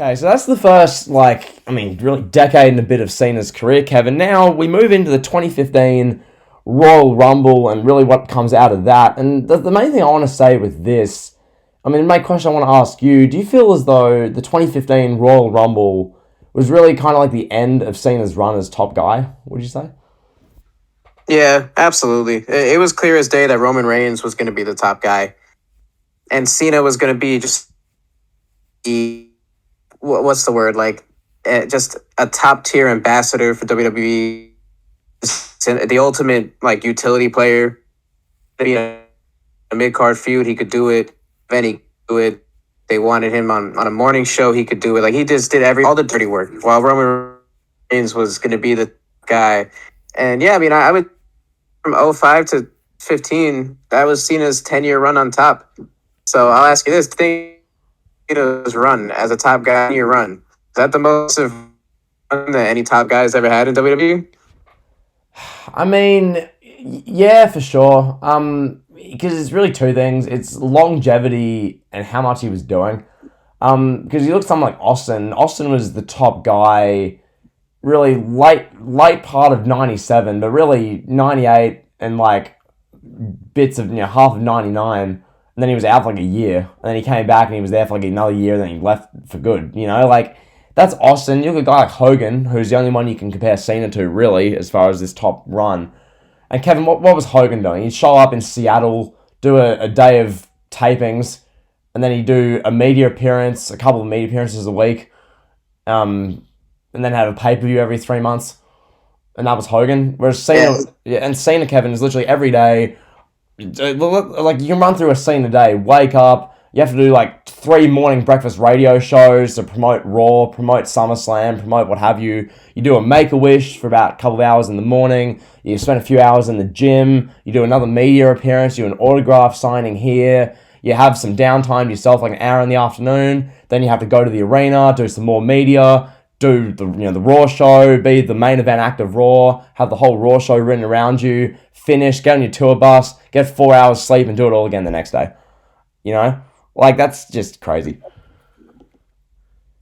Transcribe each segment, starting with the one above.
Okay, so that's the first, really decade and a bit of Cena's career, Kevin. Now we move into the 2015 Royal Rumble and really what comes out of that. And the main thing I want to say with this, the main question I want to ask you, do you feel as though the 2015 Royal Rumble was really kind of like the end of Cena's run as top guy, would you say? Yeah, absolutely. It was clear as day that Roman Reigns was going to be the top guy, and Cena was going to be just what's the word, like, just a top tier ambassador for WWE, the ultimate like utility player. Be a mid card feud, he could do it. Then he could do it. They wanted him on a morning show, he could do it. Like, he just did all the dirty work while Roman Reigns was going to be the guy. And yeah, I would, from 05 to 15, that was Cena's 10-year run on top. So I'll ask you this: Cena's run as a top guy in your run, is that the most run that any top guy has ever had in WWE? Yeah, for sure. Because it's really two things. It's longevity and how much he was doing. Because you look at someone like Austin. Austin was the top guy really late part of 97, but really 98 and like bits of, half of 99. And then he was out for like a year. And then he came back and he was there for like another year. And then he left for good. That's Austin. You look at a guy like Hogan, who's the only one you can compare Cena to, really, as far as this top run. And Kevin, what was Hogan doing? He'd show up in Seattle, do a day of tapings, and then he'd do a media appearance, a couple of media appearances a week, and then have a pay-per-view every 3 months. And that was Hogan. Whereas Cena, and Cena, Kevin, is literally every day. Like, you can run through a scene a day, wake up, you have to do like 3 morning breakfast radio shows to promote Raw, promote SummerSlam, promote what have you. You do a Make-A-Wish for about a couple of hours in the morning. You spend a few hours in the gym. You do another media appearance. You do an autograph signing here. You have some downtime yourself, like an hour in the afternoon. Then you have to go to the arena, do some more media, do the Raw show, be the main event act of Raw, have the whole Raw show written around you, finish, get on your tour bus, get 4 hours sleep, and do it all again the next day. That's just crazy.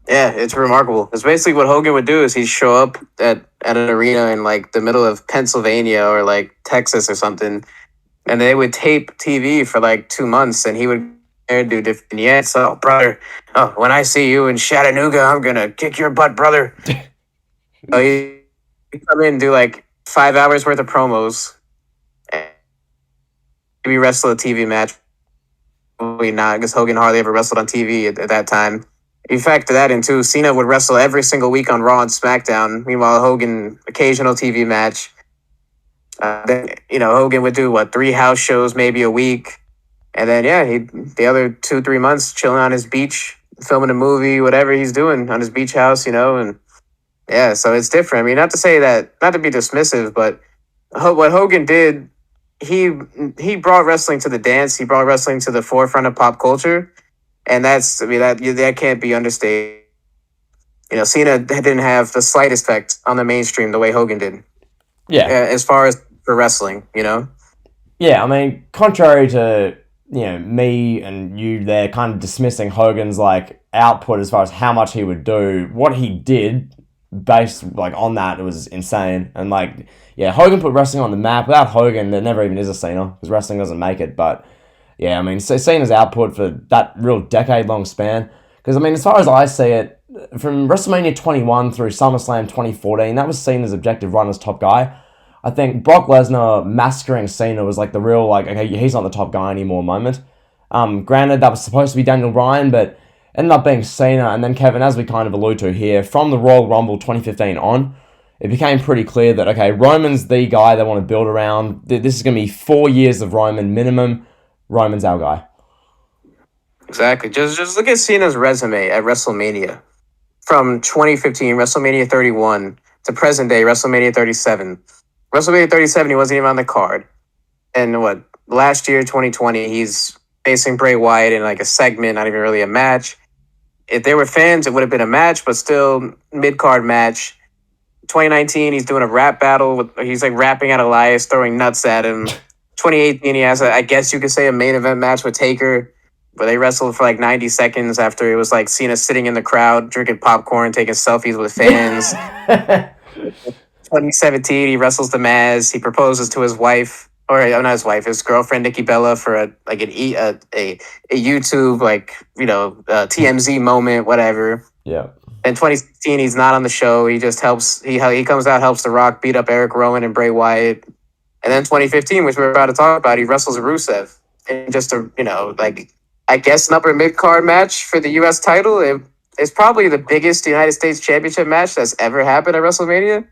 Yeah, it's remarkable. It's basically what Hogan would do is he'd show up at an arena in like the middle of Pennsylvania or like Texas or something, and they would tape TV for like 2 months, and he would do different vignettes. Oh, brother, when I see you in Chattanooga, I'm gonna kick your butt, brother. So he'd come in and do like 5 hours worth of promos, and maybe wrestle a TV match. Probably not, because Hogan hardly ever wrestled on TV at that time. You factor that in too. Cena would wrestle every single week on Raw and SmackDown. Meanwhile, Hogan, occasional TV match. Then Hogan would do 3 house shows maybe a week, and then the other 2-3 months chilling on his beach, filming a movie, whatever he's doing on his beach house, and yeah. So it's different. Not to say that, not to be dismissive, but what Hogan did, he brought wrestling to the dance. He brought wrestling to the forefront of pop culture. And that can't be understated. Cena didn't have the slightest effect on the mainstream the way Hogan did. Yeah. As far as for wrestling, Yeah, contrary to, me and you there kind of dismissing Hogan's, output as far as how much he would do, what he did based, on that, it was insane. And, Hogan put wrestling on the map. Without Hogan, there never even is a Cena, because wrestling doesn't make it, but... Yeah, Cena's output for that real decade-long span. Because, as far as I see it, from WrestleMania 21 through SummerSlam 2014, that was Cena's objective run as top guy. I think Brock Lesnar massacring Cena was the real, okay, he's not the top guy anymore moment. Granted, that was supposed to be Daniel Bryan, but ended up being Cena. And then, Kevin, as we kind of allude to here, from the Royal Rumble 2015 on, it became pretty clear that, okay, Roman's the guy they want to build around. This is going to be 4 years of Roman minimum. Roman's our guy. Exactly. Just look at Cena's resume at WrestleMania. From 2015, WrestleMania 31, to present day, WrestleMania 37. WrestleMania 37, he wasn't even on the card. And last year, 2020, he's facing Bray Wyatt in a segment, not even really a match. If there were fans, it would have been a match, but still mid-card match. 2019, he's doing a rap battle. He's rapping at Elias, throwing nuts at him. 2018, he has I guess you could say, a main event match with Taker. where they wrestled for like 90 seconds after it was like Cena sitting in the crowd, drinking popcorn, taking selfies with fans. Yeah. 2017, he wrestles the Maz. He proposes to his wife, or not his wife, his girlfriend Nikki Bella for a YouTube TMZ moment, whatever. Yeah. In 2016, he's not on the show. He just helps. He comes out, helps The Rock beat up Eric Rowan and Bray Wyatt. And then 2015, which we're about to talk about, he wrestles Rusev in just I guess an upper mid card match for the U.S. title. It's probably the biggest United States Championship match that's ever happened at WrestleMania.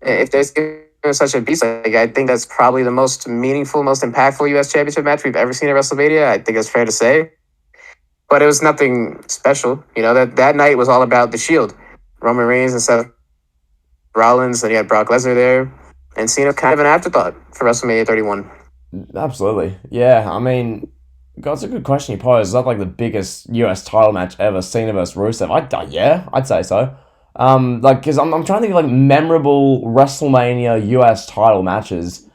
If there's such a beast, like, I think that's probably the most meaningful, most impactful U.S. Championship match we've ever seen at WrestleMania. I think that's fair to say. But it was nothing special. That night was all about the Shield. Roman Reigns and Seth Rollins, and you had Brock Lesnar there. And Cena kind of an afterthought for WrestleMania 31. Absolutely. Yeah, I mean, God, it's a good question you posed. Is that like the biggest US title match ever, Cena versus Rusev? Yeah, I'd say so. Because I'm trying to think of like memorable WrestleMania US title matches.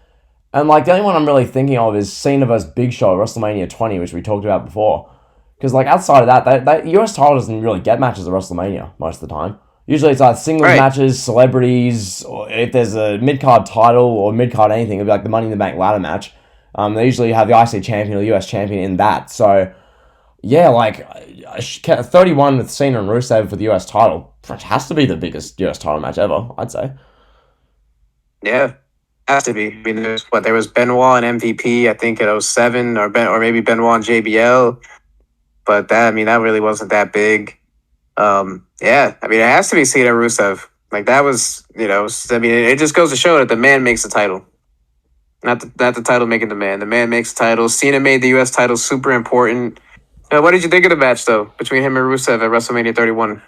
And like the only one I'm really thinking of is Cena versus Big Show, WrestleMania 20, which we talked about before. Because like outside of that US title doesn't really get matches at WrestleMania most of the time. Usually it's either singles Right. matches, celebrities, or if there's a mid-card title or mid-card anything, it'll be like the Money in the Bank ladder match. They usually have the IC champion or the US champion in that. So, yeah, like 31 with Cena and Rusev for the US title has to be the biggest US title match ever, I'd say. Yeah, has to be. I mean, there was Benoit and MVP, I think at '07, or maybe Benoit and JBL, but that really wasn't that big. Yeah, I mean, it has to be Cena Rusev. Like that was, it just goes to show that the man makes the title, not the title making the man. The man makes the title. Cena made the U.S. title super important. What did you think of the match though between him and Rusev at WrestleMania 31?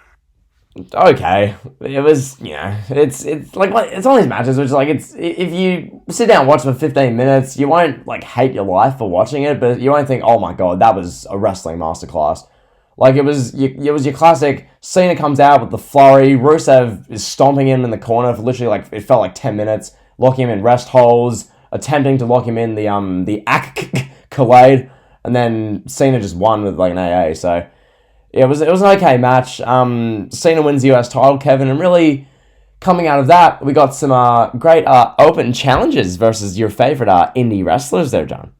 Okay, it was, it's like it's one of these matches which is like, it's, if you sit down and watch for 15 minutes, you won't like hate your life for watching it, but you won't think, oh my god, that was a wrestling masterclass. Like it was your classic. Cena comes out with the flurry. Rusev is stomping him in the corner for literally like, it felt like 10 minutes, locking him in rest holds, attempting to lock him in the accolade, and then Cena just won with like an AA. So yeah, it was an okay match. Cena wins the US title, Kevin, and really coming out of that, we got some great open challenges versus your favorite indie wrestlers there, John.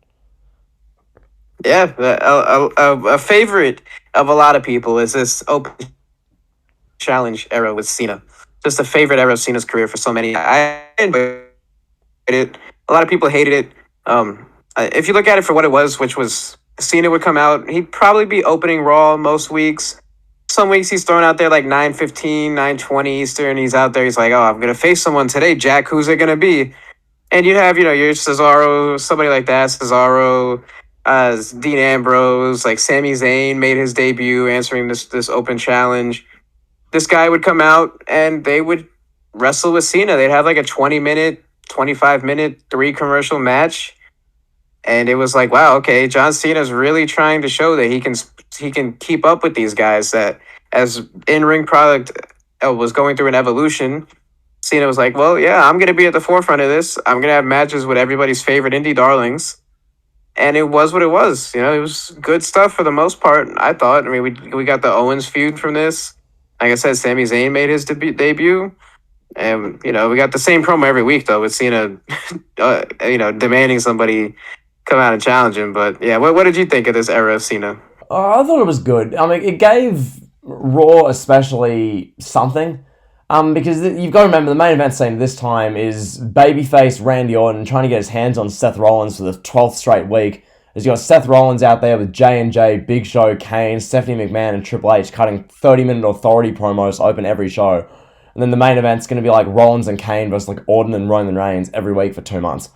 Yeah, a favorite of a lot of people is this open challenge era with Cena. Just a favorite era of Cena's career for so many. I enjoyed it. A lot of people hated it. If you look at it for what it was, which was Cena would come out, he'd probably be opening Raw most weeks. Some weeks he's thrown out there like 9:15, 9:20 Eastern. He's out there. He's like, oh, I'm gonna face someone today, Jack. Who's it gonna be? And you'd have, your Cesaro, somebody like that, Cesaro, Dean Ambrose, like Sami Zayn made his debut answering this open challenge. This guy would come out and they would wrestle with Cena. They'd have like a 20-minute, 25-minute, 3 commercial match. And it was like, wow, okay, John Cena's really trying to show that he can keep up with these guys. That as in-ring product was going through an evolution, Cena was like, well, yeah, I'm going to be at the forefront of this. I'm going to have matches with everybody's favorite indie darlings. And it was what it was. It was good stuff for the most part, I thought. I mean, we got the Owens feud from this. Like I said, Sami Zayn made his debut. And, we got the same promo every week, though, with Cena, demanding somebody come out and challenge him. But, yeah, what did you think of this era of Cena? I thought it was good. I mean, it gave Raw especially something. Because you've got to remember, the main event scene this time is babyface Randy Orton trying to get his hands on Seth Rollins for the 12th straight week. He's got Seth Rollins out there with J&J, Big Show, Kane, Stephanie McMahon, and Triple H cutting 30-minute authority promos to open every show. And then the main event's going to be like Rollins and Kane versus like Orton and Roman Reigns every week for 2 months.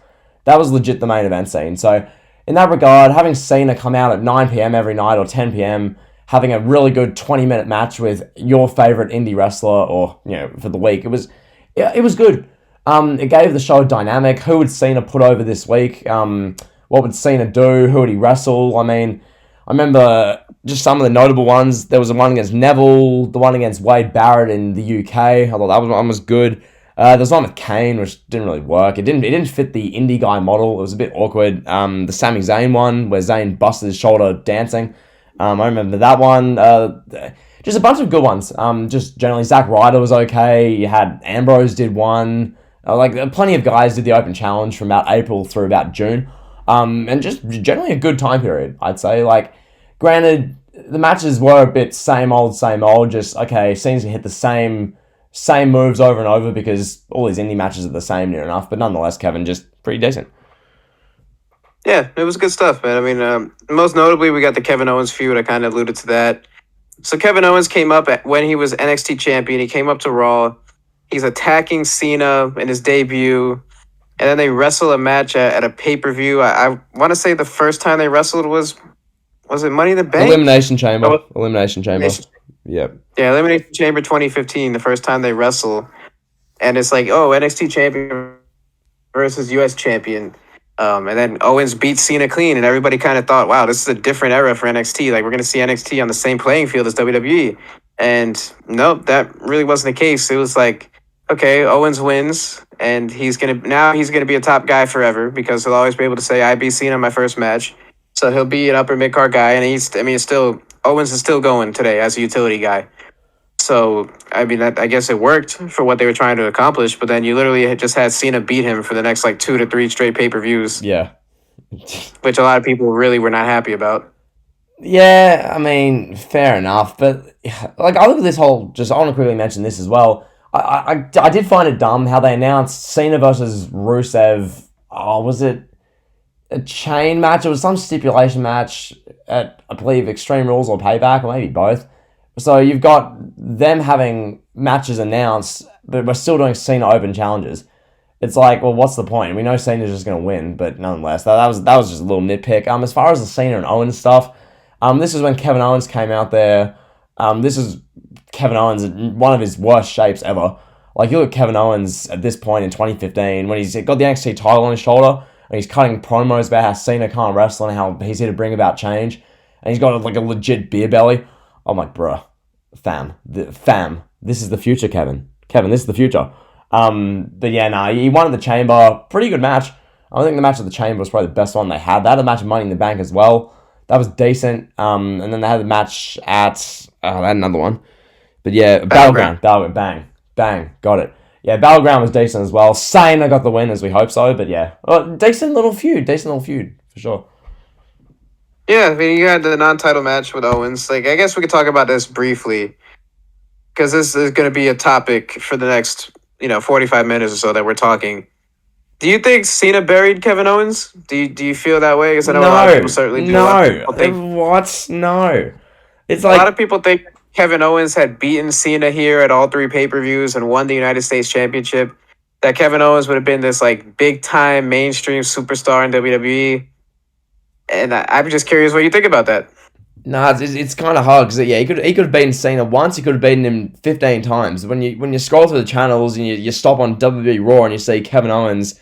That was legit the main event scene. So in that regard, having Cena come out at 9 p.m. every night or 10 p.m., having a really good 20-minute match with your favorite indie wrestler, or for the week, it was good. It gave the show a dynamic. Who would Cena put over this week? What would Cena do? Who would he wrestle? I mean, I remember just some of the notable ones. There was the one against Neville, the one against Wade Barrett in the UK. I thought that one was good. There's one with Kane, which didn't really work. It didn't fit the indie guy model. It was a bit awkward. The Sami Zayn one, where Zayn busted his shoulder dancing. I remember that one. Just a bunch of good ones. Just generally, Zack Ryder was okay. You had Ambrose did one. Plenty of guys did the Open Challenge from about April through about June. And just generally a good time period, I'd say. Like, granted, the matches were a bit same old. Just, okay, seems to hit the same moves over and over because all these indie matches are the same near enough. But nonetheless, Kevin, just pretty decent. Yeah, it was good stuff, man. I mean, most notably, we got the Kevin Owens feud. I kind of alluded to that. So Kevin Owens came up when he was NXT champion. He came up to Raw. He's attacking Cena in his debut. And then they wrestle a match at a pay-per-view. I want to say the first time they wrestled was it Money in the Bank? Elimination Chamber. Yep. Yeah, Elimination Chamber 2015, the first time they wrestle. And it's like, oh, NXT champion versus US champion. And then Owens beats Cena clean, and everybody kind of thought, wow, this is a different era for NXT. Like, we're going to see NXT on the same playing field as WWE. And nope, that really wasn't the case. It was like, okay, Owens wins, and he's gonna be a top guy forever because he'll always be able to say, I beat Cena in my first match. So he'll be an upper mid-card guy, and Owens is still going today as a utility guy. So, I mean, I guess it worked for what they were trying to accomplish, but then you literally just had Cena beat him for the next, 2 to 3 straight pay-per-views. Yeah. Which a lot of people really were not happy about. Yeah, I mean, fair enough. But, I look at this whole, I want to quickly mention this as well. I did find it dumb how they announced Cena versus Rusev. Oh, was it a chain match? It was some stipulation match at, I believe, Extreme Rules or Payback, or maybe both. So you've got them having matches announced, but we're still doing Cena Open challenges. It's like, well, what's the point? We know Cena's just going to win, but nonetheless, that was just a little nitpick. As far as the Cena and Owens stuff, this is when Kevin Owens came out there. This is Kevin Owens in one of his worst shapes ever. Like, you look at Kevin Owens at this point in 2015, when he's got the NXT title on his shoulder, and he's cutting promos about how Cena can't wrestle and how he's here to bring about change, and he's got a legit beer belly. I'm like, bruh, fam, this is the future, Kevin. Kevin, this is the future. But yeah, he won at the Chamber. Pretty good match. I think the match at the Chamber was probably the best one they had. They had a match of Money in the Bank as well. That was decent. And then they had the match at... they had another one. But yeah, Battleground, bang, got it. Yeah, Battleground was decent as well. Sane, I got the win as we hope so. But yeah, decent little feud for sure. Yeah, I mean, you had the non-title match with Owens. I guess we could talk about this briefly because this is going to be a topic for the next, 45 minutes or so that we're talking. Do you think Cena buried Kevin Owens? Do you feel that way? Because I know a lot of people certainly do. What? No. It's like... A lot of people think Kevin Owens had beaten Cena here at all 3 pay-per-views and won the United States Championship. That Kevin Owens would have been this big-time mainstream superstar in WWE. And I'm just curious what you think about that. Nah, it's kind of hard because he could have beaten Cena once. He could have beaten him 15 times. When you scroll through the channels and you stop on WWE Raw and you see Kevin Owens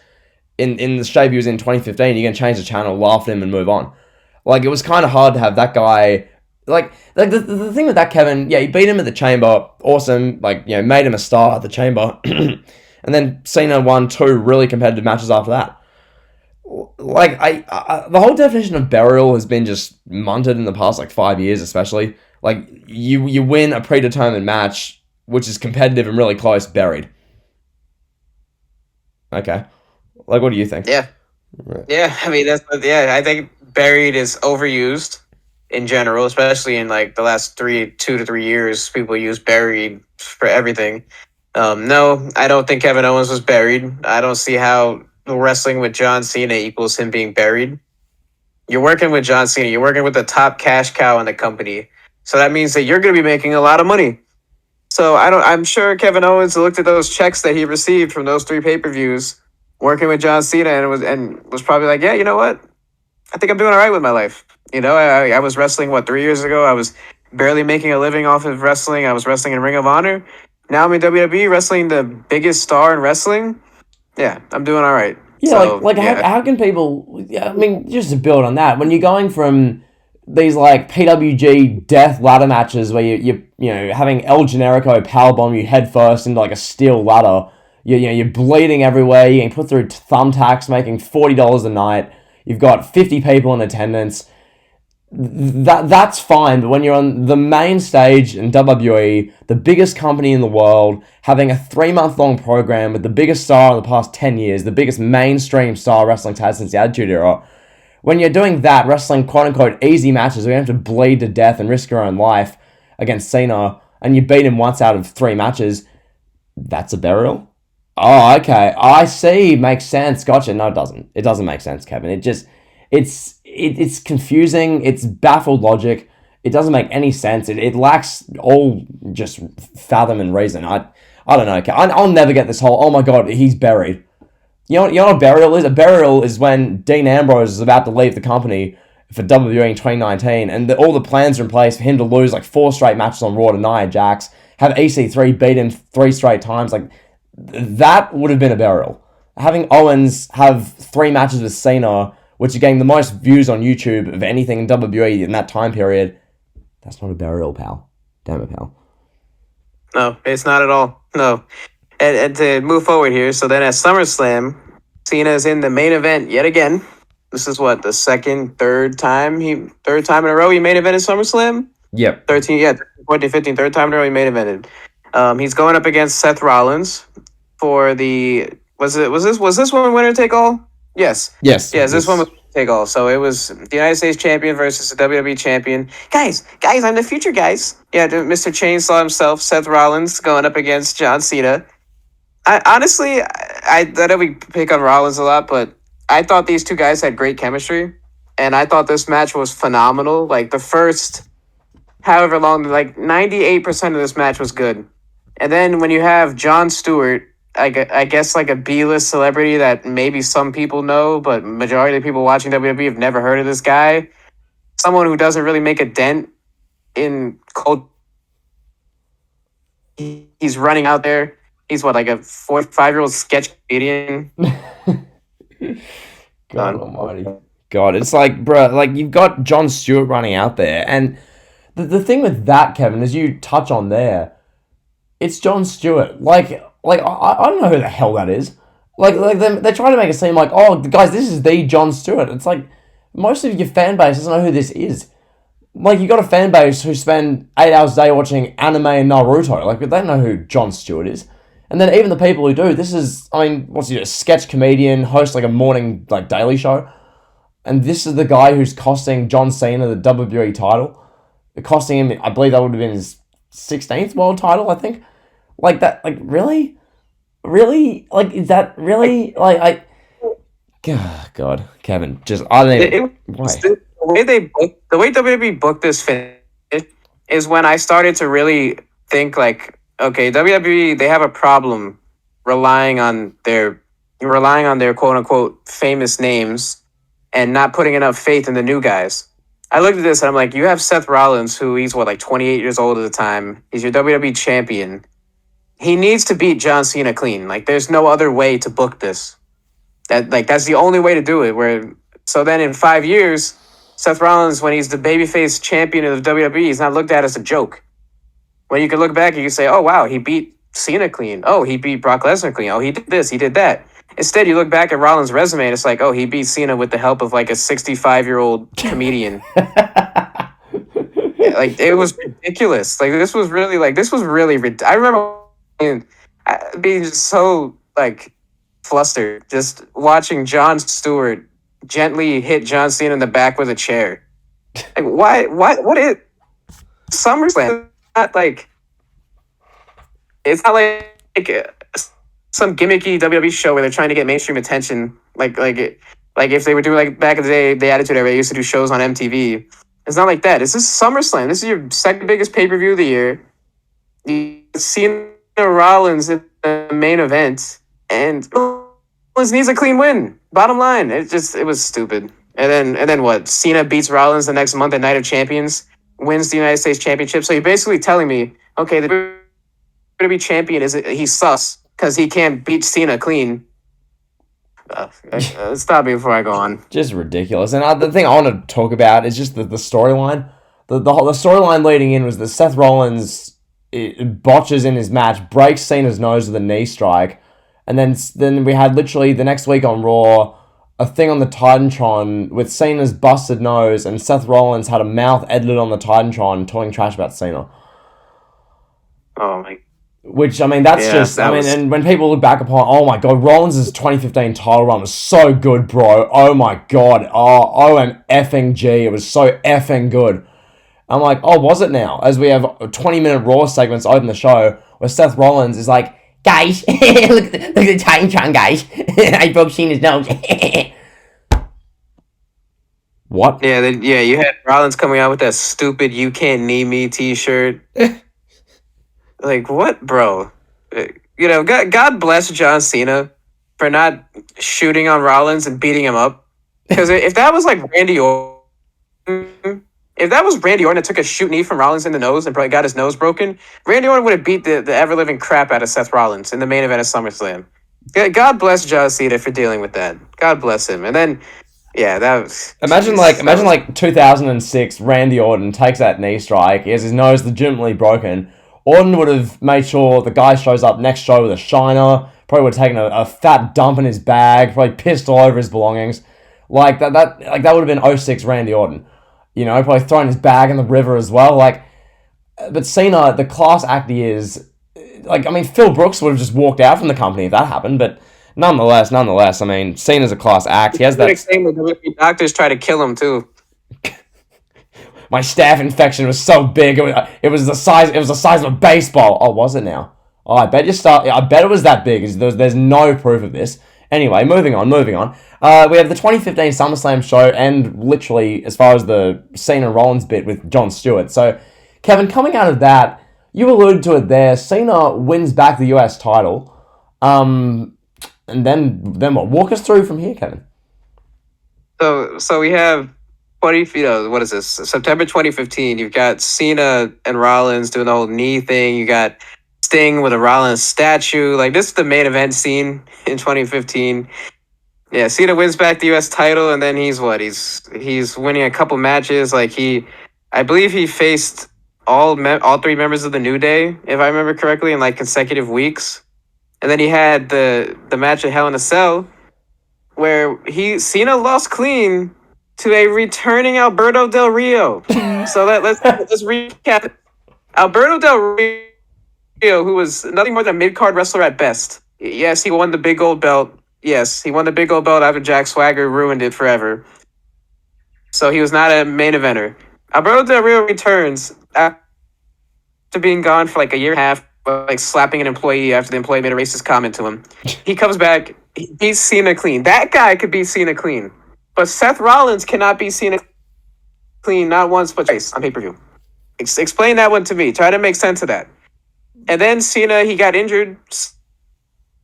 in the shape he was in 2015, you're gonna change the channel, laugh at him, and move on. It was kind of hard to have that guy. The thing with that Kevin, he beat him at the Chamber, awesome. Made him a star at the Chamber, and then Cena won 2 really competitive matches after that. The whole definition of burial has been just munted in the past 5 years, especially. You win a predetermined match, which is competitive and really close, buried. Okay. What do you think? Yeah. Right. Yeah, I mean, I think buried is overused in general, especially in the last 2 to 3 years. People use buried for everything. No, I don't think Kevin Owens was buried. I don't see how wrestling with John Cena equals him being buried. You're working with John Cena. You're working with the top cash cow in the company. So that means that you're going to be making a lot of money. So I'm sure Kevin Owens looked at those checks that he received from those 3 pay-per-views working with John Cena and was probably like, yeah, you know what? I think I'm doing all right with my life. I was wrestling, 3 years ago? I was barely making a living off of wrestling. I was wrestling in Ring of Honor. Now I'm in WWE wrestling the biggest star in wrestling. Yeah, I'm doing all right. Yeah, how can people... I mean, just to build on that, when you're going from these, PWG death ladder matches where you're having El Generico powerbomb you head first into, a steel ladder, You're bleeding everywhere. You're getting put through thumbtacks, making $40 a night. You've got 50 people in attendance. That's fine, but when you're on the main stage in WWE, the biggest company in the world, having a 3-month-long program with the biggest star in the past 10 years, the biggest mainstream star wrestling's had since the Attitude Era, when you're doing that, wrestling quote-unquote easy matches where you have to bleed to death and risk your own life against Cena, and you beat him once out of 3 matches, that's a burial? Oh, okay. I see. Makes sense. Gotcha. No, it doesn't. It doesn't make sense, Kevin. It's confusing. It's baffled logic. It doesn't make any sense. It lacks all just fathom and reason. I don't know. I'll never get this whole, oh my god, he's buried. You know what a burial is? A burial is when Dean Ambrose is about to leave the company for WWE in 2019, and all the plans are in place for him to lose like 4 straight matches on Raw to Nia Jax, have EC3 beat him 3 straight times. Like, that would have been a burial. Having Owens have 3 matches with Cena, which are getting the most views on YouTube of anything in WWE in that time period, that's not a burial, pal. Damn it, pal. No, it's not at all. No. And to move forward here, so then at SummerSlam, Cena is in the main event yet again. This is what, the third time in a row he main evented SummerSlam? Yep. 2015, third time in a row he main evented. He's going up against Seth Rollins for the was this one winner take all? Yes. Yes. This one was take all. So it was the United States champion versus the WWE champion. Guys, I'm the future, guys. Yeah, Mr. Chainsaw himself, Seth Rollins, going up against John Cena. I know we pick on Rollins a lot, but I thought these two guys had great chemistry, and I thought this match was phenomenal. Like, the first however long, like 98% of this match was good. And then when you have Jon Stewart, I guess like a B-list celebrity that maybe some people know, but majority of the people watching WWE have never heard of this guy. Someone who doesn't really make a dent in culture. He's running out there. He's what, like a 4 or 5-year-old sketch comedian? God almighty. God, it's like, bro, like you've got Jon Stewart running out there, and the thing with that, Kevin, as you touch on there, it's Jon Stewart. Like I don't know who the hell that is. Like they try to make it seem like, oh, guys, this is the Jon Stewart. It's like most of your fan base doesn't know who this is. Like, you got a fan base who spend 8 hours a day watching anime and Naruto. Like, they don't know who Jon Stewart is. And then even the people who do, this is, I mean, what's he, a sketch comedian, host like a morning, like, daily show. And this is the guy who's costing John Cena the WWE title. Costing him, I believe that would have been his 16th world title, I think. Like, that, like, really? Really? Like, is that really? Like, God, Kevin, just, I don't even, why? The way WWE booked this finish is when I started to really think like, okay, WWE, they have a problem relying on their quote unquote famous names and not putting enough faith in the new guys. I looked at this and I'm like, you have Seth Rollins, who he's what, like 28 years old at the time. He's your WWE champion. He needs to beat John Cena clean. Like, there's no other way to book this. That's the only way to do it. So then in 5 years, Seth Rollins, when he's the babyface champion of the WWE, he's not looked at as a joke. When you can look back, you can say, oh, wow, he beat Cena clean. Oh, he beat Brock Lesnar clean. Oh, he did this, he did that. Instead, you look back at Rollins' resume, and it's like, oh, he beat Cena with the help of, like, a 65-year-old comedian. Like, it was ridiculous. Like, this was really, I remember being just so, like, flustered, just watching Jon Stewart gently hit John Cena in the back with a chair. Like, what is SummerSlam? It's not like some gimmicky WWE show where they're trying to get mainstream attention. Like if they were doing, like, back in the day, the Attitude Era, they used to do shows on MTV. It's not like that. This is SummerSlam. This is your second biggest pay-per-view of the year. You see Rollins in the main event, and Rollins needs a clean win. Bottom line, it was stupid. And then what? Cena beats Rollins the next month at Night of Champions, wins the United States Championship. So you're basically telling me, okay, the WWE champion he's sus because he can't beat Cena clean. Stop me before I go on. Just ridiculous. And the thing I want to talk about is just the storyline. The storyline leading in was that Seth Rollins botches in his match, breaks Cena's nose with a knee strike, And then we had literally the next week on Raw a thing on the Titantron with Cena's busted nose, and Seth Rollins had a mouth edited on the Titantron talking trash about Cena. Oh my. Which, I mean, and when people look back upon, oh my god, Rollins' 2015 title run was so good, bro. Oh my god. Oh, OMFing it was so effing good. I'm like, oh, was it now? As we have 20-minute Raw segments open the show where Seth Rollins is like, guys, look at the Titantron, guys. I broke Cena's nose. What? Yeah, you had Rollins coming out with that stupid "You Can't Knee Me" T-shirt. Like, what, bro? God bless John Cena for not shooting on Rollins and beating him up. Because if that was like Randy Orton, if that was Randy Orton that took a shoot knee from Rollins in the nose and got his nose broken, Randy Orton would have beat the ever-living crap out of Seth Rollins in the main event of SummerSlam. God bless John Cena for dealing with that. God bless him. And then, yeah, that was... Imagine 2006, Randy Orton takes that knee strike. He has his nose legitimately broken. Orton would have made sure the guy shows up next show with a shiner. Probably would have taken a fat dump in his bag. Probably pissed all over his belongings. That would have been 06 Randy Orton. Probably throwing his bag in the river as well. But Cena, the class act he is, Phil Brooks would have just walked out from the company if that happened. But nonetheless, I mean, Cena's a class act. He has that. The doctors try to kill him too. My staph infection was so big. It was the size of a baseball. Oh, was it now? Oh, I bet it was that big. There's no proof of this. Anyway, moving on. We have the 2015 SummerSlam show, and literally, as far as the Cena Rollins bit with Jon Stewart. So, Kevin, coming out of that, you alluded to it there. Cena wins back the US title. And then what? Walk us through from here, Kevin. So we have what is this? September 2015. You've got Cena and Rollins doing the whole knee thing. You got Sting with a Rollins statue. This is the main event scene in 2015. Yeah, Cena wins back the U.S. title, and then he's winning a couple matches. I believe he faced all three members of the New Day, if I remember correctly, in consecutive weeks. And then he had the match at Hell in a Cell, where Cena lost clean to a returning Alberto Del Rio. So let's recap. Alberto Del Rio, who was nothing more than a mid-card wrestler at best. Yes, he won the big gold belt. Yes, he won the big gold belt after Jack Swagger ruined it forever. So he was not a main eventer. Alberto Del Rio returns after being gone for a year and a half, slapping an employee after the employee made a racist comment to him. He comes back, he beats Cena clean. That guy could beat Cena clean. But Seth Rollins cannot be Cena clean not once but twice on pay-per-view. Explain that one to me. Try to make sense of that. And then Cena, he got injured at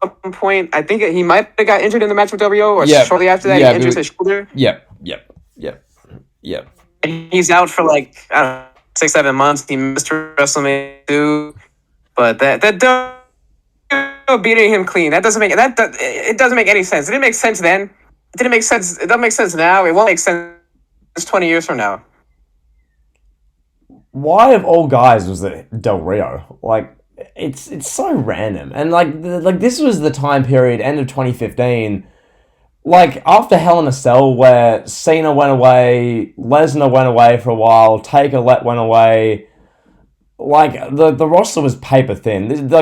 some point. I think he might have got injured in the match with Del Rio, or shortly after that, he injures his shoulder. Yep. And he's out for 6-7 months. He missed WrestleMania 2. But that beating him clean, it doesn't make any sense. It didn't make sense then. It didn't make sense. It doesn't make sense now. It won't make sense 20 years from now. Why of all guys was it Del Rio? It's so random. And this was the time period, end of 2015. After Hell in a Cell, where Cena went away, Lesnar went away for a while, Taker went away. The roster was paper thin.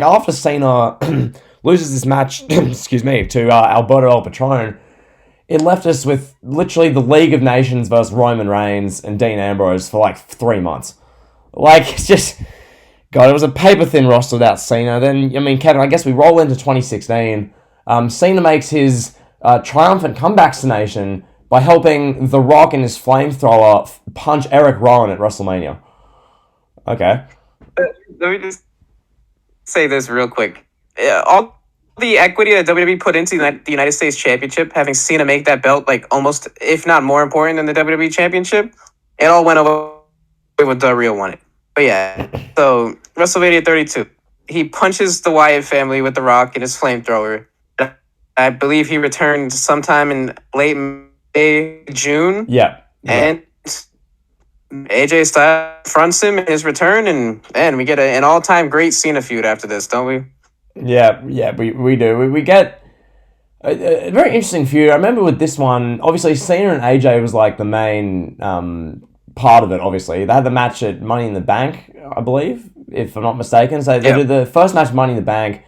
After Cena loses this match, excuse me, to Alberto El Patron, it left us with literally the League of Nations versus Roman Reigns and Dean Ambrose for 3 months. It's just, God, it was a paper thin roster without Cena. Then, Kevin, I guess we roll into 2016. Cena makes his triumphant comeback nation by helping The Rock and his flamethrower punch Eric Rowan at WrestleMania. Okay. Let me just say this real quick. All the equity that WWE put into the United States Championship, having Cena make that belt almost, if not more important than the WWE Championship, it all went over with Del Rio won it. But yeah, so WrestleMania 32, he punches the Wyatt family with The Rock and his flamethrower. I believe he returned sometime in late May, June. Yeah. And AJ Styles fronts him in his return, and we get an all-time great Cena feud after this, don't we? Yeah, we do. We get a very interesting feud. I remember with this one, obviously Cena and AJ was like the main part of it. Obviously, they had the match at Money in the Bank, I believe, if I'm not mistaken. So they Yeah. did the first match, Money in the Bank,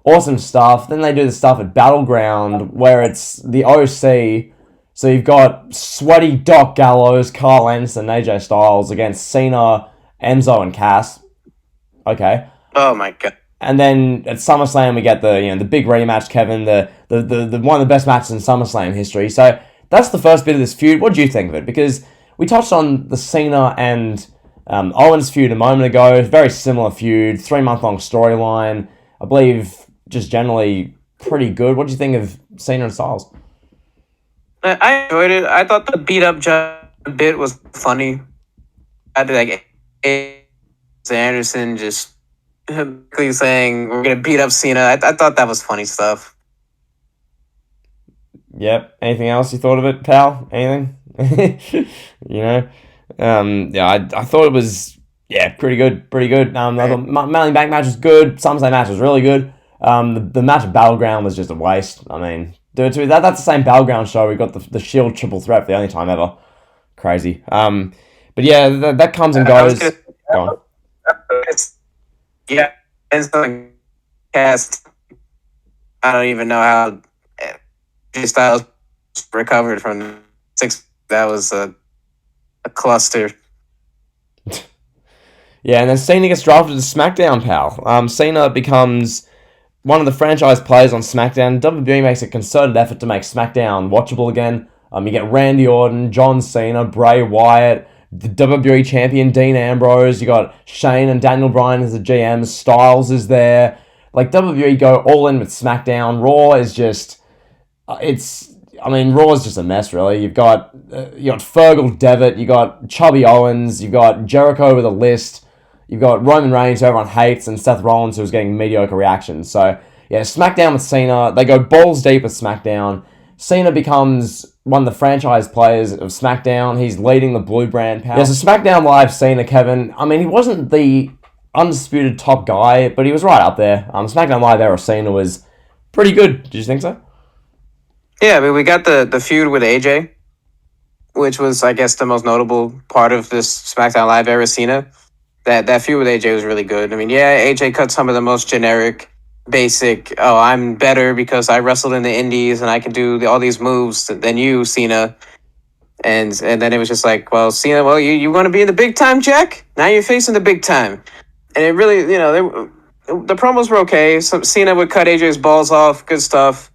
awesome stuff. Then they do the stuff at Battleground where it's the OC. So you've got sweaty Doc Gallows, Carl Anderson, AJ Styles against Cena, Enzo, and Cass. Okay. Oh my god. And then at SummerSlam we get the big rematch, Kevin, the one of the best matches in SummerSlam history. So that's the first bit of this feud. What do you think of it? Because we touched on the Cena and Owens feud a moment ago. Very similar feud, 3 month long storyline. I believe just generally pretty good. What do you think of Cena and Styles? I enjoyed it. I thought the beat up bit was funny. I did like Anderson just basically saying we're gonna beat up Cena. I thought that was funny stuff. Yep. Anything else you thought of it, pal? Anything? you know. Yeah, I thought it was pretty good, pretty good. I thought Money Bank match was good. SummerSlam match was really good. The match at Battleground was just a waste. I mean, that's the same Battleground show. We got the Shield triple threat for the only time ever. Crazy. But yeah, that comes and I was goes. gonna, Go on. yeah, and something cast. I don't even know how AJ Styles recovered from 6. That was a cluster. Yeah, and then Cena gets drafted to SmackDown, pal. Cena becomes one of the franchise players on SmackDown. WWE makes a concerted effort to make SmackDown watchable again. You get Randy Orton, John Cena, Bray Wyatt, the WWE champion Dean Ambrose. You got Shane and Daniel Bryan as the GMs. Styles is there. Like WWE go all in with SmackDown. Raw is just Raw is just a mess, really. You got Fergal Devitt, you got Chubby Owens, you got Jericho with a list, you've got Roman Reigns, who everyone hates, and Seth Rollins, who's getting mediocre reactions. So, yeah, SmackDown with Cena, they go balls deep with SmackDown. Cena becomes one of the franchise players of SmackDown. He's leading the Blue Brand power. Yeah, so SmackDown Live Cena, Kevin, he wasn't the undisputed top guy, but he was right up there. SmackDown Live era Cena was pretty good. Did you think so? Yeah, we got the feud with AJ, which was, I guess, the most notable part of this SmackDown Live era Cena. That feud with AJ was really good. AJ cut some of the most generic, basic. Oh, I'm better because I wrestled in the Indies and I can do all these moves than you, Cena. And then it was just like, well, Cena, you want to be in the big time, Jack? Now you're facing the big time. And it really, the promos were okay. So Cena would cut AJ's balls off, good stuff.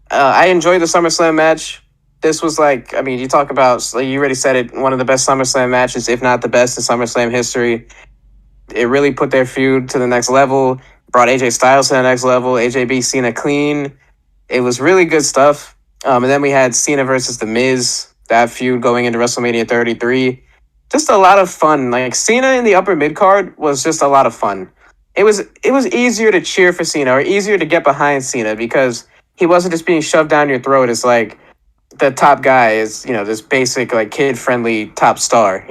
I enjoyed the SummerSlam match. This was you talk about, like you already said it, one of the best SummerSlam matches, if not the best in SummerSlam history. It really put their feud to the next level, brought AJ Styles to the next level. AJ beat Cena clean. It was really good stuff. And then we had Cena versus The Miz, that feud going into WrestleMania 33. Just a lot of fun. Like Cena in the upper mid card was just a lot of fun. It was easier to cheer for Cena or easier to get behind Cena because he wasn't just being shoved down your throat as like the top guy is, this basic like kid friendly top star.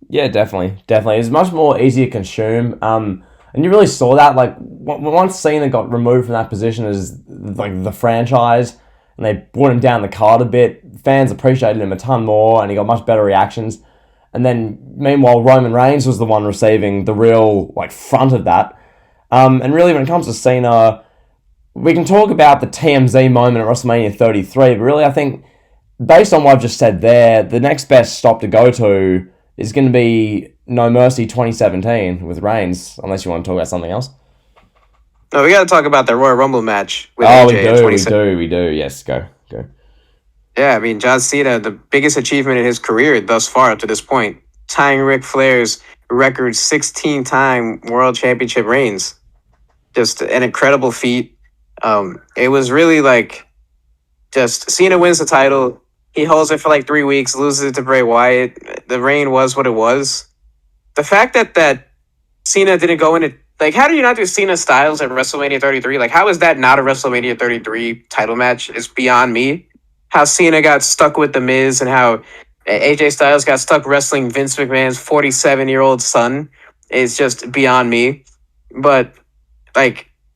Yeah, definitely. It's much more easy to consume. And you really saw that, like, once Cena got removed from that position as, like, the franchise, and they brought him down the card a bit, fans appreciated him a ton more, and he got much better reactions. And then, meanwhile, Roman Reigns was the one receiving the real, like, front of that. And really, when it comes to Cena, we can talk about the TMZ moment at WrestleMania 33, but really, I think, based on what I've just said there, the next best stop to go to is going to be No Mercy 2017 with Reigns, unless you want to talk about something else. No, we got to talk about the Royal Rumble match with AJ. We do. Yes, go. Yeah, John Cena, the biggest achievement in his career thus far up to this point, tying Ric Flair's record 16-time World Championship reigns. Just an incredible feat. It was really just Cena wins the title. He holds it for 3 weeks, loses it to Bray Wyatt. The reign was what it was. The fact that Cena didn't go into how do you not do Cena Styles at WrestleMania 33? How is that not a WrestleMania 33 title match? It's beyond me. How Cena got stuck with The Miz and how AJ Styles got stuck wrestling Vince McMahon's 47-year-old son is just beyond me. But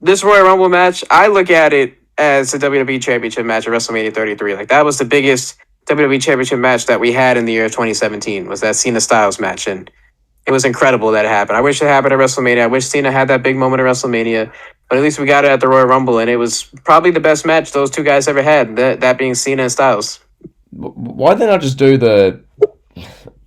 this Royal Rumble match, I look at it as a WWE Championship match at WrestleMania 33. Like that was the biggest WWE Championship match that we had in the year of 2017. Was that Cena Styles match, and it was incredible that it happened. I wish it happened at WrestleMania. I wish Cena had that big moment at WrestleMania, but at least we got it at the Royal Rumble, and it was probably the best match those two guys ever had. That being Cena and Styles. Why did they not just do the?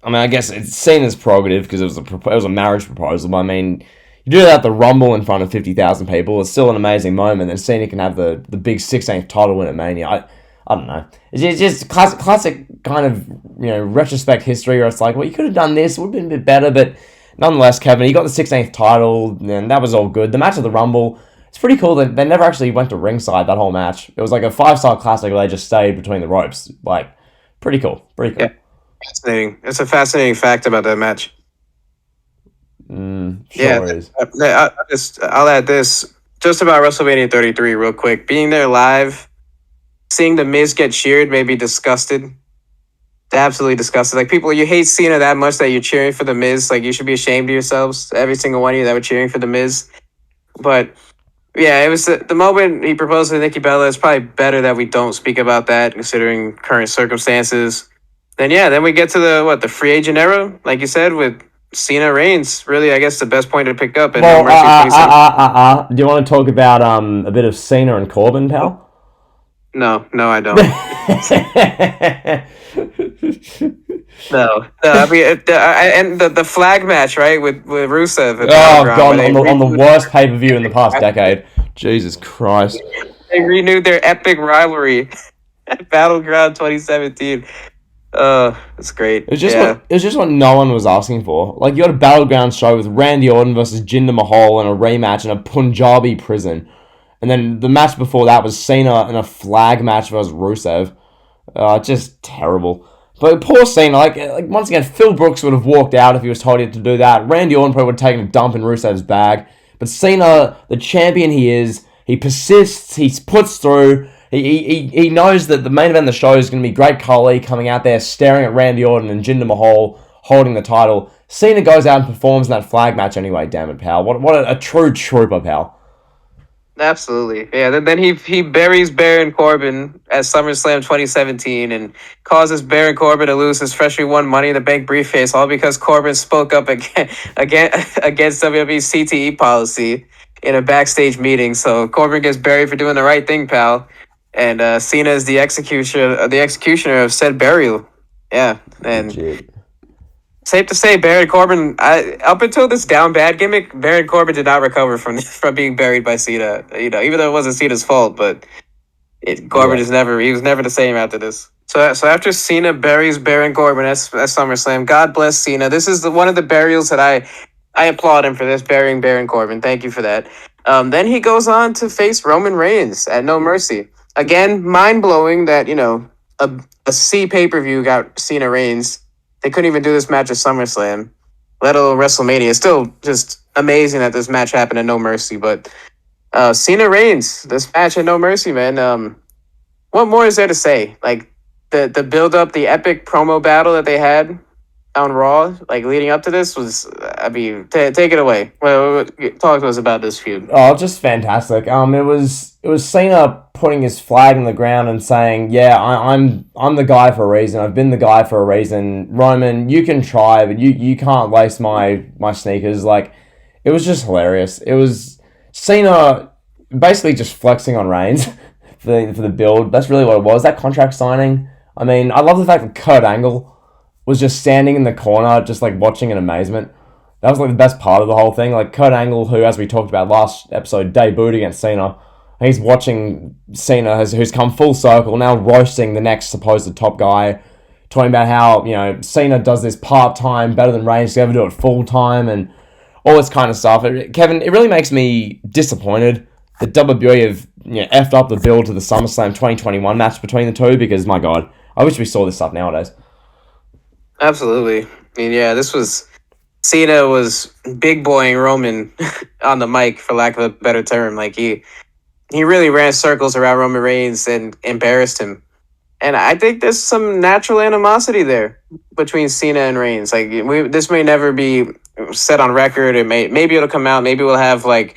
I mean, I guess it's Cena's prerogative because it was a marriage proposal. But I mean, you do that at the Rumble in front of 50,000 people. It's still an amazing moment. And Cena can have the big 16th title win at Mania. I don't know. It's just classic kind of retrospect history where it's like, well, you could have done this. It would have been a bit better, but nonetheless, Kevin, he got the 16th title, and that was all good. The match of the Rumble. It's pretty cool that they never actually went to ringside that whole match. It was like a 5-star classic where they just stayed between the ropes. Like, pretty cool. Pretty cool. Yeah. Fascinating. It's a fascinating fact about that match. Sure is. I'll add this just about WrestleMania 33 real quick. Being there live, seeing the Miz get cheered made me disgusted. Absolutely disgusted. Like people, you hate Cena that much that you're cheering for the Miz. Like you should be ashamed of yourselves. Every single one of you that were cheering for the Miz. But yeah, it was the moment he proposed to Nikki Bella. It's probably better that we don't speak about that, considering current circumstances. Then we get to the free agent era, like you said, with Cena Reigns. Really, I guess the best point to pick up. And Well, No Mercy 27. do you want to talk about a bit of Cena and Corbin, pal? No, I don't. No. I mean, and the flag match, right, with Rusev. Oh god, on the worst pay per view in the past decade. Jesus Christ! They renewed their epic rivalry at Battleground 2017. It's great. It was just what no one was asking for. Like you had a Battleground show with Randy Orton versus Jinder Mahal in a rematch in a Punjabi prison, and then the match before that was Cena in a flag match versus Rusev. Just terrible. But poor Cena, like once again, Phil Brooks would have walked out if he was told he had to do that. Randy Orton probably would have taken a dump in Rusev's bag. But Cena, the champion he is, he persists, he puts through. He knows that the main event of the show is going to be Great Khali coming out there staring at Randy Orton and Jinder Mahal holding the title. Cena goes out and performs in that flag match anyway, damn it, pal. What a true trooper, pal. Absolutely. Yeah, then he buries Baron Corbin at SummerSlam 2017 and causes Baron Corbin to lose his freshly won Money in the Bank briefcase, all because Corbin spoke up against WWE's CTE policy in a backstage meeting. So Corbin gets buried for doing the right thing, pal. And Cena is the executioner of said burial. Yeah, and Legit. safe to say, Baron Corbin, up until this down bad gimmick, Baron Corbin did not recover from being buried by Cena. Even though it wasn't Cena's fault, but Corbin was never the same after this. So after Cena buries Baron Corbin at SummerSlam, God bless Cena. This is one of the burials that I applaud him for this, burying Baron Corbin. Thank you for that. Then he goes on to face Roman Reigns at No Mercy. Again, mind blowing that a C pay-per-view got Cena Reigns. They couldn't even do this match at SummerSlam, let alone WrestleMania. It's still just amazing that this match happened at No Mercy. But Cena Reigns, this match at No Mercy, man. What more is there to say? Like the build up, the epic promo battle that they had on Raw, like leading up to this was. I mean, take it away. Well, talk to us about this feud. Oh, just fantastic. It was Cena putting his flag in the ground and saying, "Yeah, I'm the guy for a reason. I've been the guy for a reason. Roman, you can try, but you can't lace my sneakers." Like, it was just hilarious. It was Cena basically just flexing on Reigns for the build. That's really what it was. That contract signing. I mean, I love the fact that Kurt Angle was just standing in the corner, just like watching in amazement. That was like the best part of the whole thing. Like Kurt Angle, who, as we talked about last episode, debuted against Cena. He's watching Cena, who's come full circle, now roasting the next supposed top guy, talking about how, Cena does this part-time better than Reigns to ever do it full-time and all this kind of stuff. Kevin, it really makes me disappointed that WWE have effed up the build to the SummerSlam 2021 match between the two because, my God, I wish we saw this stuff nowadays. Absolutely. I mean, yeah, this was... Cena was big boying Roman on the mic, for lack of a better term. Like, he really ran circles around Roman Reigns and embarrassed him. And I think there's some natural animosity there between Cena and Reigns. Like, this may never be set on record. Maybe it'll come out. Maybe we'll have, like,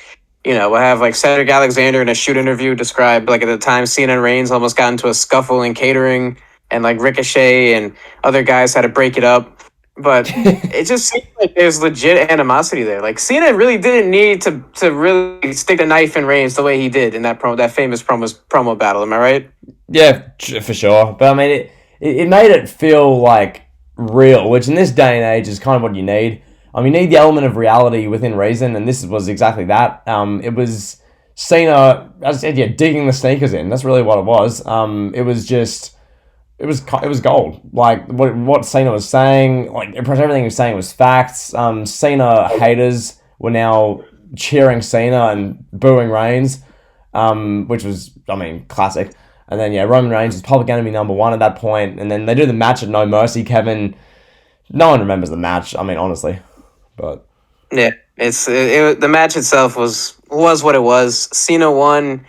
we'll have like Cedric Alexander in a shoot interview describe like at the time Cena and Reigns almost got into a scuffle in catering, and like Ricochet and other guys had to break it up. But it just seems like there's legit animosity there. Like Cena really didn't need to really stick a knife in Reigns the way he did in that famous promo battle. Am I right? Yeah, for sure. But I mean, it made it feel like real, which in this day and age is kind of what you need. You need the element of reality within reason, and this was exactly that. It was Cena, as I said, yeah, digging the sneakers in. That's really what it was. It was just, it was gold. Like what Cena was saying, like pretty much everything he was saying was facts. Cena haters were now cheering Cena and booing Reigns, which was, classic. And then, yeah, Roman Reigns was public enemy number one at that point. And then they do the match at No Mercy, Kevin. No one remembers the match, honestly. But Yeah, the match itself was what it was. Cena won,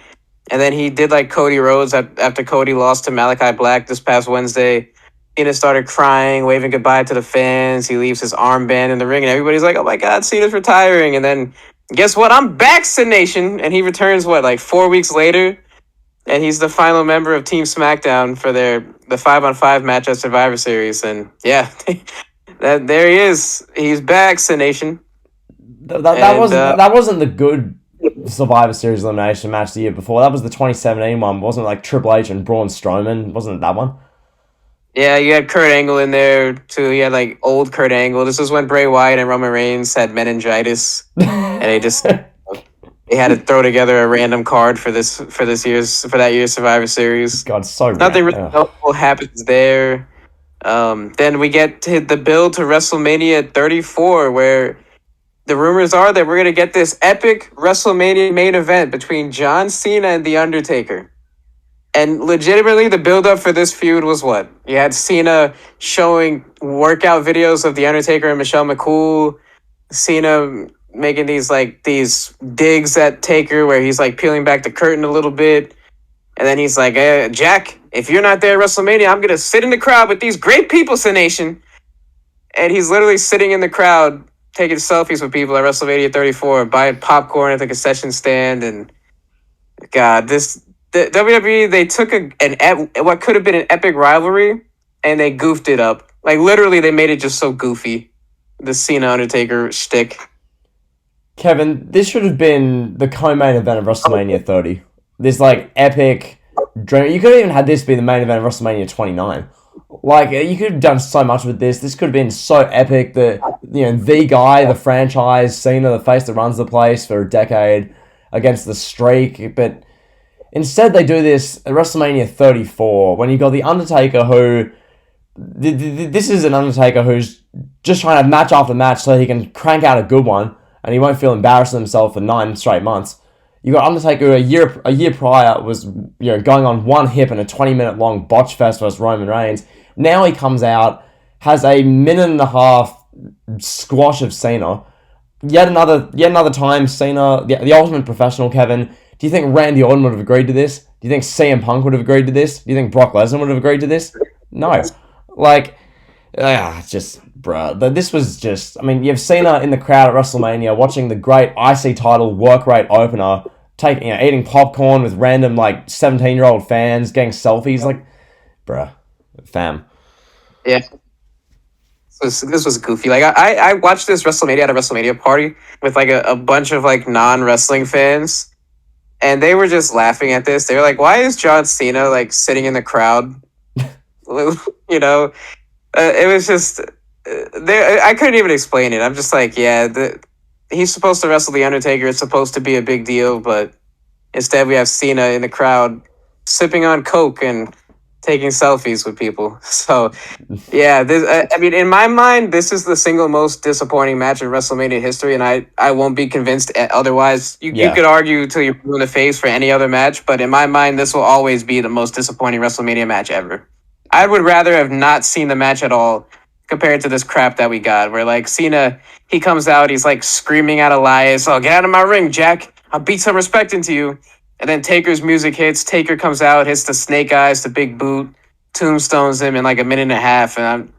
and then he did like Cody Rhodes after Cody lost to Malachi Black this past Wednesday. Cena started crying, waving goodbye to the fans. He leaves his armband in the ring, and everybody's like, "Oh my God, Cena's retiring!" And then guess what? I'm back, Nation, and he returns like 4 weeks later, and he's the final member of Team SmackDown for the 5-on-5 match at Survivor Series. And yeah, there he is. He's back, Nation. that wasn't the good Survivor Series elimination match the year before. That was the 2017 one. Wasn't it like Triple H and Braun Strowman? Wasn't it that one? Yeah, you had Kurt Angle in there too. You had like old Kurt Angle. This was when Bray Wyatt and Roman Reigns had meningitis, and they had to throw together a random card for that year's Survivor Series. God, so nothing really notable happens there. Then we get to the build to WrestleMania 34, where the rumors are that we're gonna get this epic WrestleMania main event between John Cena and The Undertaker. And legitimately, the build-up for this feud was what? You had Cena showing workout videos of The Undertaker and Michelle McCool. Cena making these digs at Taker where he's like peeling back the curtain a little bit. And then he's like, Jack, if you're not there at WrestleMania, I'm going to sit in the crowd with these great people, Nation. And he's literally sitting in the crowd taking selfies with people at WrestleMania 34, buying popcorn at the concession stand. And God, the WWE, they took what could have been an epic rivalry, and they goofed it up. Like literally, they made it just so goofy. The Cena Undertaker shtick. Kevin, this should have been the co-main event of WrestleMania 30. This epic dream. You could have even had this be the main event of WrestleMania 29. You could have done so much with this. This could have been so epic. The guy, the franchise, Cena, the face that runs the place for a decade against the streak, but. Instead, they do this at WrestleMania 34 when you got The Undertaker who... This is an Undertaker who's just trying to have match after match so he can crank out a good one and he won't feel embarrassed of himself for 9 straight months. You got Undertaker who a year prior was going on one hip in a 20-minute long botch fest versus Roman Reigns. Now he comes out, has a minute and a half squash of Cena. Yet another time, Cena, the ultimate professional, Kevin... Do you think Randy Orton would have agreed to this? Do you think CM Punk would have agreed to this? Do you think Brock Lesnar would have agreed to this? No. This was just... you have Cena in the crowd at WrestleMania watching the great IC title work rate opener, eating popcorn with random, 17-year-old fans, getting selfies. Fam. Yeah. This was goofy. I watched this WrestleMania at a WrestleMania party with, a bunch of, non-wrestling fans. And they were just laughing at this. They were like, why is John Cena, sitting in the crowd? It was just... I couldn't even explain it. I'm just like, he's supposed to wrestle The Undertaker. It's supposed to be a big deal, but instead we have Cena in the crowd sipping on Coke and taking selfies with people. So, yeah, in my mind, this is the single most disappointing match in WrestleMania history, and I won't be convinced otherwise. You could argue till you're blue in the face for any other match, but in my mind, this will always be the most disappointing WrestleMania match ever. I would rather have not seen the match at all compared to this crap that we got, where, Cena, he comes out, he's, screaming at Elias, oh, get out of my ring, Jack. I'll beat some respect into you. And then Taker's music hits. Taker comes out, hits the snake eyes, the big boot, tombstones him in a minute and a half. And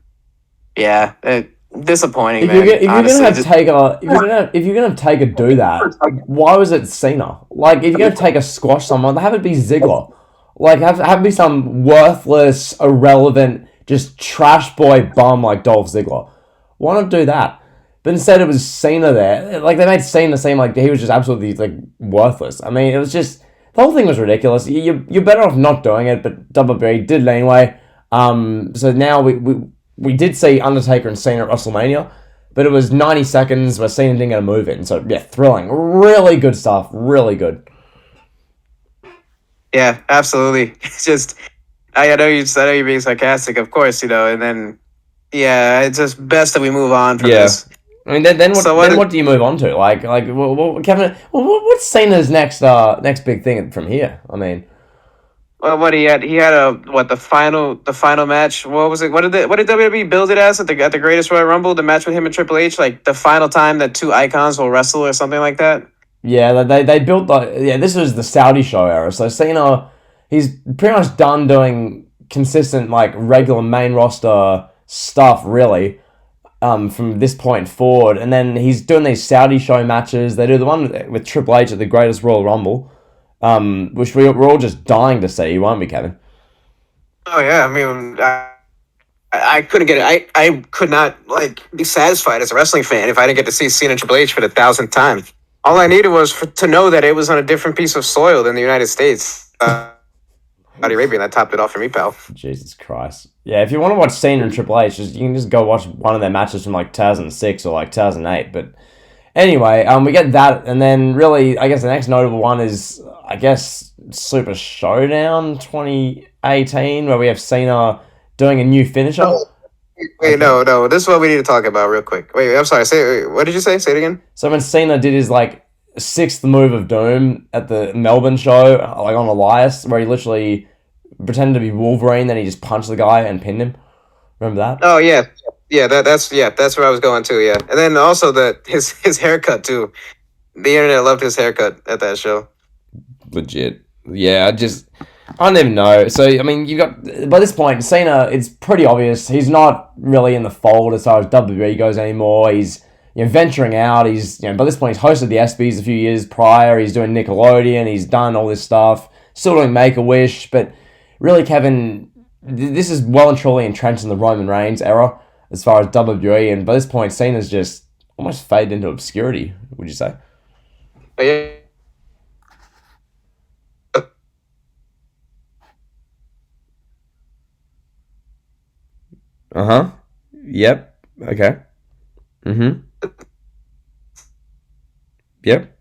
disappointing, If you're man. if you're gonna Honestly, have Taker, if you're gonna have Taker do that, why was it Cena? Like, if you're gonna take a squash someone, have it be Ziggler. Like, have it be some worthless, irrelevant, just trash boy bum like Dolph Ziggler. Why not do that? But instead, it was Cena there. Like, they made Cena seem like he was just absolutely like worthless. I mean, it was just the whole thing was ridiculous. You're better off not doing it, but WWE did it anyway. So now we did see Undertaker and Cena at WrestleMania, but it was 90 seconds where Cena didn't get a move in. So, yeah, thrilling. Really good stuff. Really good. yeah, absolutely. It's just I know you're being sarcastic, of course, and then yeah, it's just best that we move on from Yeah. this. I mean, then So what do you move on to? Kevin, what's Cena's next big thing from here? I mean, well, what he had the final match. What was it? What did WWE build it as at the Greatest Royal Rumble? The match with him and Triple H, like the final time that two icons will wrestle or something like that. yeah, they built this was the Saudi show era. So Cena, he's pretty much done doing consistent like regular main roster stuff really. From this point forward, and then he's doing these Saudi show matches. They do the one with Triple H at the Greatest Royal Rumble, which we're all just dying to see, won't we, Kevin? Oh yeah, I mean, I couldn't get it. I could not like be satisfied as a wrestling fan if I didn't get to see Cena and Triple H for the thousandth time. All I needed was to know that it was on a different piece of soil than the United States. Saudi Arabia, and that topped it off for me, pal. Jesus Christ. Yeah, if you want to watch Cena and Triple H, you can just go watch one of their matches from like 2006 or like 2008. But anyway, we get that, and then really, I guess the next notable one is, I guess, Super Showdown 2018, where we have Cena doing a new finisher. Wait, no. This is what we need to talk about real quick. Wait, I'm sorry. What did you say? Say it again. So when Cena did his like sixth move of doom at the Melbourne show, like on Elias, where he literally pretended to be Wolverine, then he just punched the guy and pinned him. Remember that? Oh yeah. That's where I was going to. Yeah, and then also his haircut too. The internet loved his haircut at that show. Legit. Yeah, I don't even know. So, I mean, you got, by this point, Cena, it's pretty obvious, he's not really in the fold as far as WWE goes anymore. He's, venturing out. He's, by this point, he's hosted the ESPYs a few years prior. He's doing Nickelodeon. He's done all this stuff. Still doing Make-A-Wish. But really, Kevin, this is well and truly entrenched in the Roman Reigns era as far as WWE. And by this point, Cena's just almost faded into obscurity, would you say? Yeah. Uh-huh. Yep. Okay. Mm-hmm. Yep.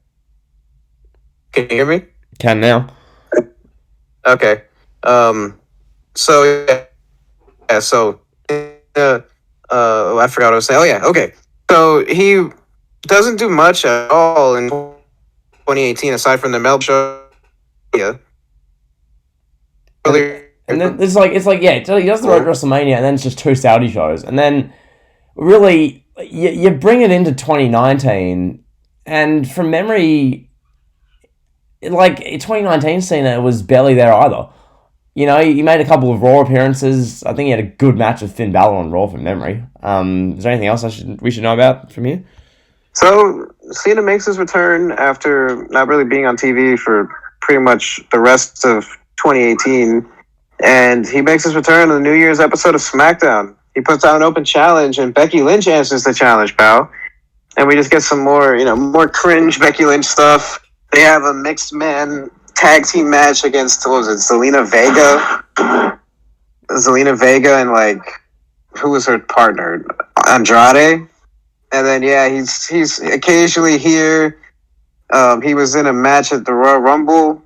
Can you hear me? Can now. Okay. So yeah. So I forgot what I was saying. Oh yeah. Okay. So he doesn't do much at all in 2018 aside from the Melb show. Yeah. And then it's like yeah, he does the road to WrestleMania, and then it's just two Saudi shows, and then really you bring it into 2019, and from memory, like 2019 Cena was barely there either. He made a couple of Raw appearances. I think he had a good match with Finn Balor on Raw from memory. Is there anything else we should know about from here? So Cena makes his return after not really being on TV for pretty much the rest of 2018. And he makes his return on the New Year's episode of SmackDown. He puts out an open challenge, and Becky Lynch answers the challenge, pal. And we just get some more, more cringe Becky Lynch stuff. They have a mixed man tag team match against, what was it, Zelina Vega and, like, who was her partner? Andrade? And then, yeah, he's occasionally here. He was in a match at the Royal Rumble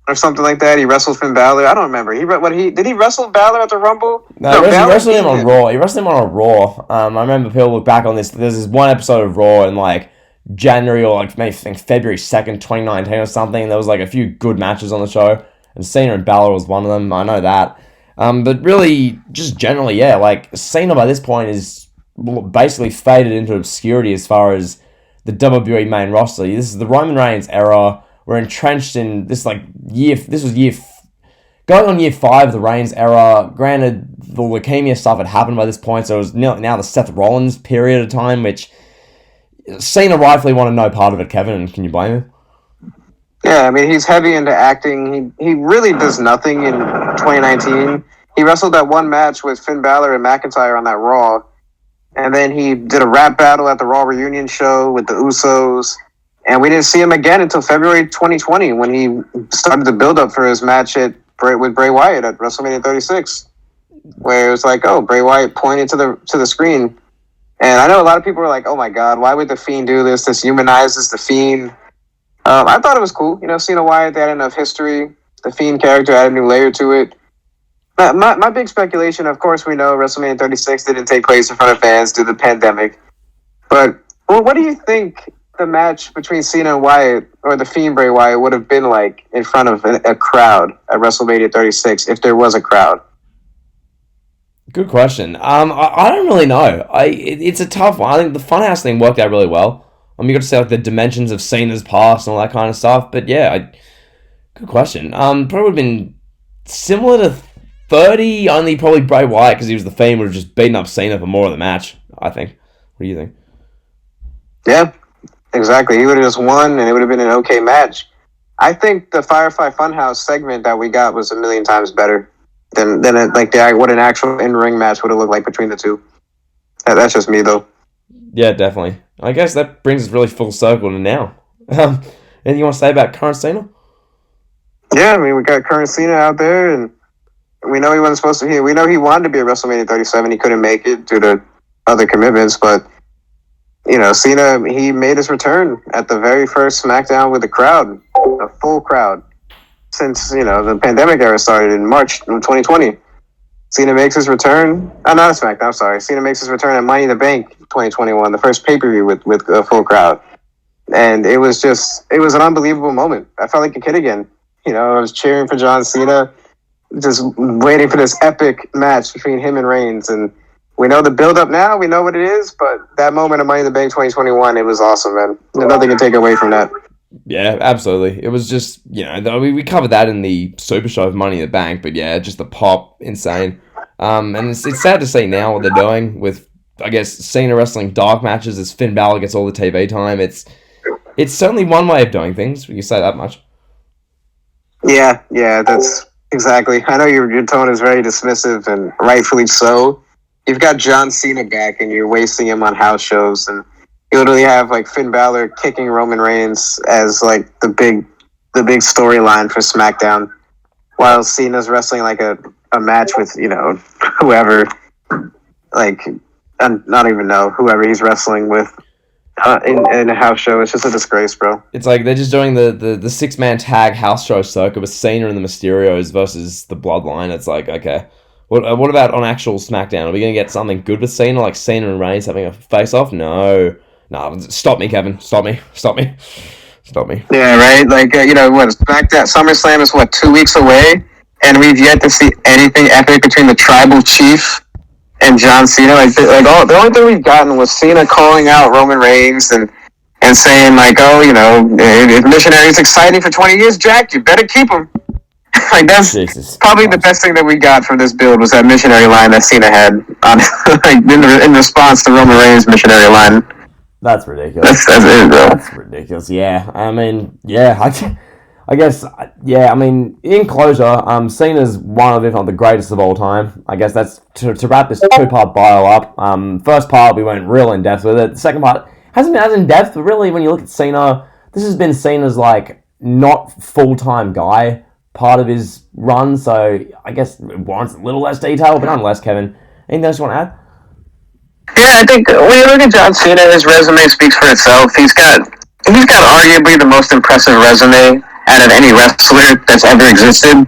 or something like that. He wrestled Finn Balor. I don't remember. Did he wrestle Balor at the Rumble? No, he wrestled him on Raw. He wrestled him on a Raw. I remember people look back on this. There's this one episode of Raw in like January or like maybe February 2nd, 2019 or something. And there was like a few good matches on the show, and Cena and Balor was one of them. I know that. But really, just generally, yeah, like Cena by this point is basically faded into obscurity as far as the WWE main roster. This is the Roman Reigns era. We're entrenched in this like year. This was going on year 5 of the Reigns era. Granted, the leukemia stuff had happened by this point, so it was now the Seth Rollins period of time, which Cena rightfully wanted no part of it, Kevin, and can you blame him? Yeah, I mean, he's heavy into acting. He really does nothing in 2019. He wrestled that one match with Finn Balor and McIntyre on that Raw, and then he did a rap battle at the Raw reunion show with the Usos, and we didn't see him again until February 2020 when he started the build-up for his match with Bray Wyatt at WrestleMania 36, where it was like, oh, Bray Wyatt pointed to the screen. And I know a lot of people were like, oh my God, why would The Fiend do this? This humanizes The Fiend. I thought it was cool. Cena Wyatt, they had enough history. The Fiend character added a new layer to it. My big speculation, of course, we know WrestleMania 36 didn't take place in front of fans due to the pandemic. But what do you think the match between Cena and Wyatt, or The Fiend Bray Wyatt, would have been like in front of a crowd at WrestleMania 36 if there was a crowd? Good question. I don't really know. It's a tough one. I think the Funhouse thing worked out really well. You got to see like the dimensions of Cena's past and all that kind of stuff. But yeah, good question. Probably would have been similar to 30, only probably Bray Wyatt, because he was the Fiend, would have just beaten up Cena for more of the match, I think. What do you think? Yeah, exactly. He would have just won, and it would have been an okay match. I think the Firefly Funhouse segment that we got was a million times better than what an actual in-ring match would have looked like between the two. That's just me, though. Yeah, definitely. I guess that brings us really full circle to now. Anything you want to say about current Cena? Yeah, I mean, we got current Cena out there, and we know he wasn't supposed to be. We know he wanted to be at WrestleMania 37. He couldn't make it due to other commitments, but Cena, he made his return at the very first SmackDown with a crowd, a full crowd, since the pandemic era started in March of 2020. Cena makes his return. Not a SmackDown. I'm sorry. Cena makes his return at Money in the Bank 2021, the first pay-per-view with a full crowd, and it was an unbelievable moment. I felt like a kid again. I was cheering for John Cena, just waiting for this epic match between him and Reigns. And we know the build-up now. We know what it is, but that moment of Money in the Bank 2021, it was awesome, man. Nothing can take away from that. Yeah, absolutely. It was just, we covered that in the Super Show of Money in the Bank, but yeah, just the pop, insane. And it's sad to see now what they're doing with, I guess, Cena wrestling dark matches as Finn Balor gets all the TV time. It's certainly one way of doing things, you say that much. Yeah, that's exactly. I know your tone is very dismissive, and rightfully so. You've got John Cena back, and you're wasting him on house shows, and you literally have like Finn Balor kicking Roman Reigns as like the big storyline for SmackDown, while Cena's wrestling like a match with whoever, like I don't even know whoever he's wrestling with in a house show. It's just a disgrace, bro. It's like they're just doing the 6-man tag house show circuit with Cena and the Mysterios versus the Bloodline. It's like, okay, what about on actual SmackDown? Are we gonna get something good with Cena, like Cena and Reigns having a face off? No, stop me, Kevin. Stop me. Yeah, right. Like what SummerSlam is 2 weeks away, and we've yet to see anything epic between the Tribal Chief and John Cena. The only thing we've gotten was Cena calling out Roman Reigns and saying like, oh, if Missionary is exciting for 20 years, Jack, you better keep him. Like that's probably the best thing that we got from this build was that missionary line that Cena had on in response to Roman Reigns' missionary line. That's ridiculous. That's it, bro. That's ridiculous. Yeah, I mean, yeah, I guess, yeah, I mean, in closure, Cena's one of, if not the greatest of all time. I guess that's to wrap this 2-part bio up. First part, we went real in depth with it. The second part hasn't been as in depth, but really, when you look at Cena, this has been Cena's like not full-time guy part of his run. So I guess it warrants a little less detail, but nonetheless, Kevin, anything else you want to add? Yeah, I think when you look at John Cena, his resume speaks for itself. He's got arguably the most impressive resume out of any wrestler that's ever existed.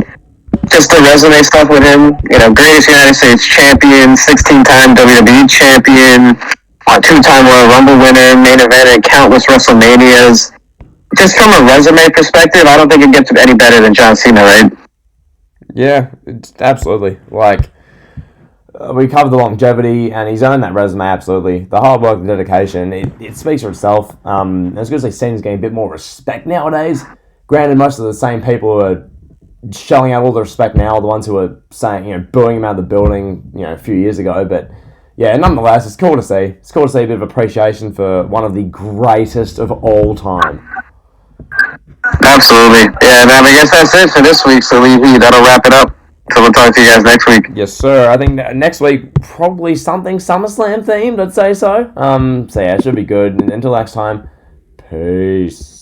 Just the resume stuff with him, greatest United States champion, 16-time WWE champion, 2-time Royal Rumble winner, main event in countless WrestleManias. Just from a resume perspective, I don't think it gets any better than John Cena, right? Yeah, absolutely. Like, we covered the longevity, and he's earned that resume, absolutely. The hard work, the dedication, it speaks for itself. I was going to say Cena's getting a bit more respect nowadays. Granted, most of the same people who are shelling out all the respect now are the ones who are saying, booing him out of the building, a few years ago. But yeah, nonetheless, it's cool to see. It's cool to see a bit of appreciation for one of the greatest of all time. Absolutely. Yeah, man, I guess that's it for this week. So that'll wrap it up. So we'll talk to you guys next week. Yes, sir. I think next week, probably something SummerSlam themed, I'd say so. So yeah, it should be good. And until next time, peace.